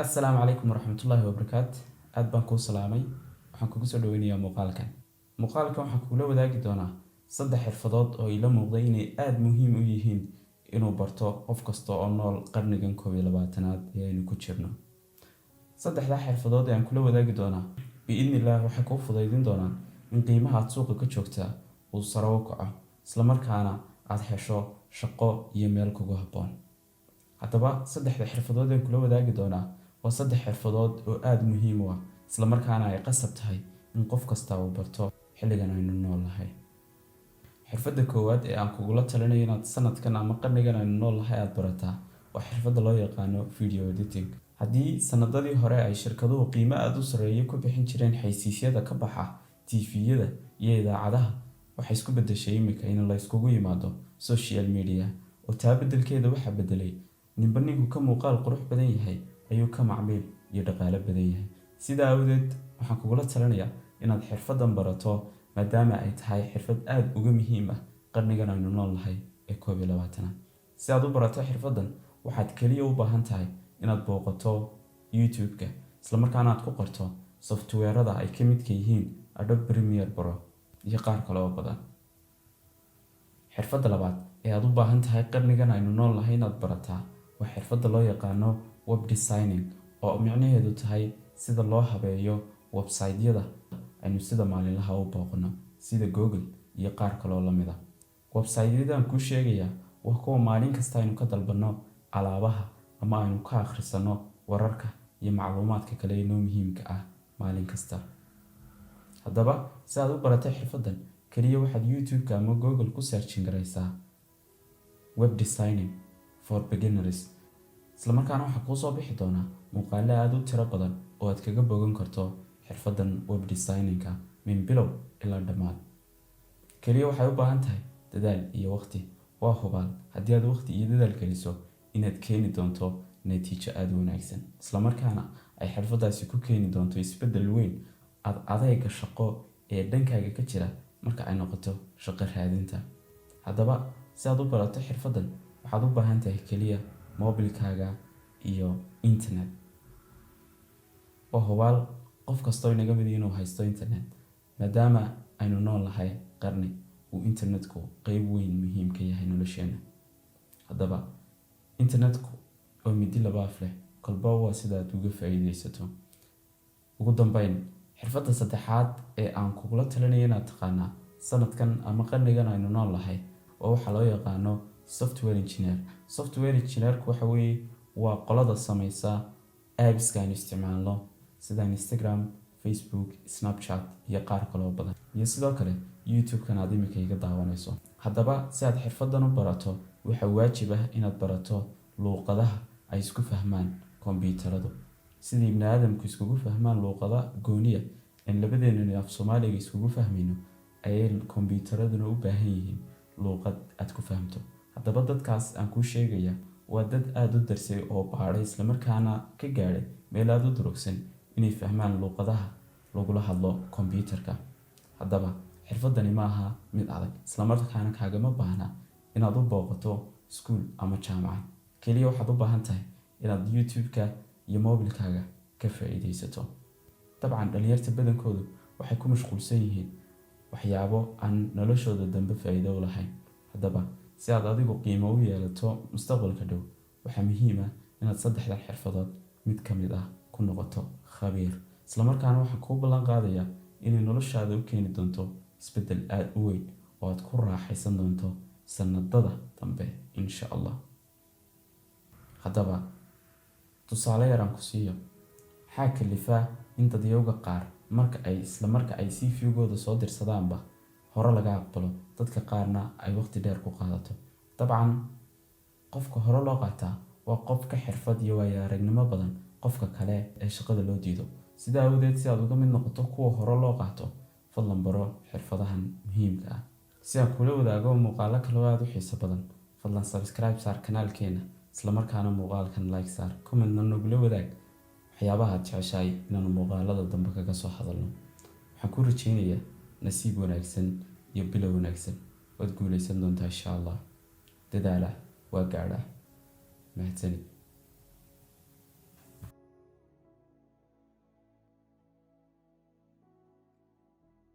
Assalaamu calaykum waraxmatullaahi wabarakaatu. Aad baan kuu salaamay. Waxaan kugu soo dhaweynayaa muuqaalkan. Muuqaalkan waxaan kugula wadaagi doonaa 3 xirfadood oo ila muuqda inay aad muhiim u yihiin inuu barto qof kasta oo nool qarnigan 21aad ee aynu ku jirno. 3 xirfadood ee aan kula wadaagi doonaa biidhnillaah waxay kuu fududeyn doonaan in qiimaha aad suuqa ka joogtaa uu sare u kaco, isla markaana aad hesho shaqo iyo meel kugu habboon. Haddaba 3 xirfadood ee aan kula wadaagi doonaa waa 3 xirfadood oo aad muhiim u ah, isla markaana ay qasab tahay in qof kasta uu barto xilligan aynu noolahay. Xirfadda koowaad ee aan kugula talinayo inaad sanadkan ama qarnigan aynu noolahay aad barataa waa xirfadda loo yaqaano video editing. Haddii sanadadii hore ay shirkaduhu qiimo aad u sarreeya ku bixin jireen xayeysiisyada ka baxa TV-yada iyo idaacadaha, waxay isku beddeshay imika in la iskugu yimaado social media, oo taa beddelkeeda waxaa beddelay ninba ninku ka muuqaal qurux badan yahay ayuu ka macmiil iyo dhaqaale badan yahay. Sidaa awgeed waxaan kugula talinayaa inaad xirfaddan barato, maadaama ay tahay xirfad aad uga muhiim ah qarnigan aynu noolahay ee 21aad. Si aad u barato xirfaddan, waxaad kaliya u baahan tahay inaad booqato YouTube-ka, isla markaana aad ku qorto software-rada ay ka midka yihiin Adobe Premiere Pro iyo qaar kale oo badan. Xirfadda labaad ee aad u baahan tahay qarnigan aynu noolahay inaad barataa waa xirfadda loo yaqaano web designing, oo micnaheedu tahay sida loo habeeyo website-yada aynu sida maalinlaha u booqno, sida Google iyo qaar kale oo la mid ah. Website-yadan kuu sheegaya waa kuwa maalin kasta aynu ka dalbanno alaabaha ama aynu ka akhrisanno wararka iyo macluumaadka kale ee noo muhiimka ah maalin kasta. Haddaba si aad u barato xirfaddan, kaliya waxaad YouTube-ka ama Google ku search garaysaa web designing for beginners. Isla markaana waxaa kuu soo bixi doona muuqaalo aad u tiro badan oo aad kaga bogan karto xirfaddan web designing-ka min bilow ilaa dhammaad. Kaliya waxay u baahan tahay dadaal iyo waqti. Waa hubaal haddii aad waqti iyo dadaal geliso inaad keeni doonto natiijo aad u wanaagsan, isla markaana ay xirfaddaasi ku keeni doonto isbeddel weyn adayga shaqo ee dhankaaga ka jira marka ay noqoto shaqo raadinta. Haddaba si aad u barato xirfaddan, waxaad u baahan tahay kaliya moobilkaaga iyo internet. Waa hubaal qof kasta oo inaga mid inuu haysto internet, maadaama aynu noolahay qarni uu internetku qayb weyn muhiim ka yahay nolosheena. Haddaba internetku waa midi laba af leh, kolba waa sida aad uga faa'iidaysato. Ugu dambeyn, xirfadda saddexaad ee aan kugula talinayo inaad taqaanaa sanadkan ama qarnigan aynu noolahay waa waxa loo yaqaano software engineer. Software engineer-ku waxa weeye waa qolada samaysa apps-ka aynu isticmaalno sida Instagram, Facebook, Snapchat iyo qaar kale oo badan, iyo sidoo kale YouTube-kan aad imika iga daawanayso. Haddaba si aad xirfaddan u barato, waxaa waajib ah inaad barato luqadaha ay isku fahmaan kombiyuutaradu. Sidii ibni aadamku iskugu fahmaan luqada gooniya in labadeena af Soomaaliga iskugu fahmayno, ayay kombiyuutaraduna u baahan yihiin luqad aad ku fahamto. Haddaba dadkaas aan kuu sheegaya waa dad aad u darsay oo baadhay, isla markaana ka gaadhay meel aad u durugsan inay fahmaan luqadaha lagula hadlo kombiyuutarka. Haddaba xirfaddani ma aha mid adag, isla markaana kaagama baahna inaad u booqato iskuul ama jaamacad. Kaliya waxaad u baahan tahay inaad YouTube-ka iyo moobilkaaga ka faa'iidaysato. Dabcan dhalinyarta badankoodu waxay ku mashquulsan yihiin waxyaabo aan noloshooda dambe faa'iido u lahayn. Haddaba si aad adigu qiimo u yeelato mustaqbalka dhow, waxaa muhiim ah inaad 3 xirfadood mid ka mid ah ku noqoto khabiir. Isla markaana waxaan kuu ballan qaadayaa inay noloshaada u keeni doonto isbeddel aad u weyn oo aad ku raaxaysan doonto sanadada dambe insha Allah. Haddaba tusaale yar aan ku siiyo. Waxaa kalifaa in dadyowga qaar marka ay CV-gooda soo dirsadaanba hore laga aqbalo, dadka qaarna ay waqti dheer ku qaadato. Dabcan qofka hore loo qaataa waa qof ka xirfad iyo waayo-aragnimo badan qofka kale ee shaqada loo diido. Sidaa awgeed, si aad uga mid noqoto kuwa hore loo qaato, fadlan baro xirfadahan muhiimka ah. Si aan kula wadaago muuqaalo kale oo aad u xiiso badan, fadlan subscribe saar kanaalkeena, isla markaana muuqaalkan like saar, comment-na nagula wadaag waxyaabaha aad jeceshahay inaan muuqaalada dambe kaga soo hadalno. Waxaan ku rajaynayaa nasiib wanaagsan iyo bilow wanaagsan. Waad guuleysan doontaa insha Allah. Dadaala waa gaadhaa. Mahadsanid.